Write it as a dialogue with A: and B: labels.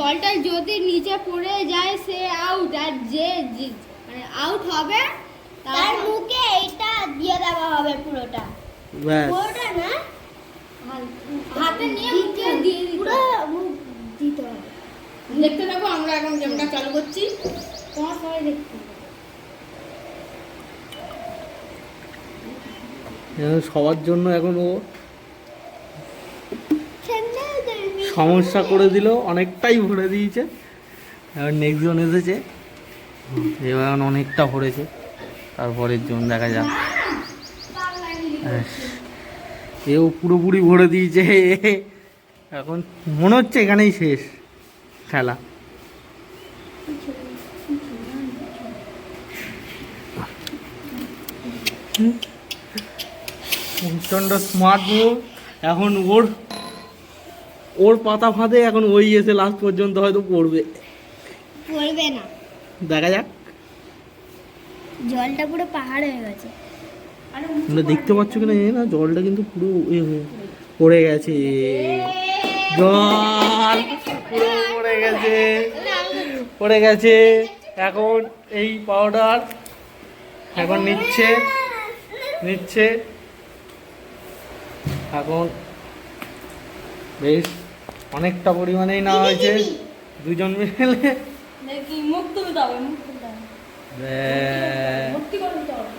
A: জলটা যদি নিচে পড়ে যায় সে আউট, আর যে মানে আউট হবে তার মুখে এটা দিয়ে দেওয়া হবে পুরোটা।
B: ব্যাস
A: পুরোটা না, হাতে নিয়ে মুখে দিয়ে পুরো মুখ দিতে হবে। দেখতে থাকো, আমরা এখন গেমটা চালু করছি, তোমার সবাই দেখতে হবে।
B: সবার জন্য এখন ও সমস্যা করে দিল, অনেকটাই ভরে দিয়েছে। এবার নেক্সট জন এসেছে, এবার অনেকটা ভরেছে, তারপরের জন দেখা যাক। এও পুরোপুরি ভরে দিয়েছে, এখন মনে হচ্ছে এখানেই শেষ খেলা। প্রচণ্ড স্মার্ট মুভ। এখন ওর পাতা ফাঁদে এখন ওই এসে লাস্ট পর্যন্ত হয়তো পড়বে
A: না,
B: দেখা যাক।
A: জলটা পুরো পাহাড় হয়ে গেছে।
B: তোমরা দেখতে পাচ্ছ কিনা জানি না, জলটা কিন্তু পুরো পড়ে গেছে, জল পুরো পড়ে গেছে, পড়ে গেছে। এখন এই পাউডার এখন নিচ্ছে এখন বেশ অনেকটা পরিমাণেই নেওয়া হয়েছে দুজন মিলে।
A: মুখ তুলতে হবে, মুখ তুলতে হবে।
B: ব্যাস।
A: ভর্তি করে দিতে হবে।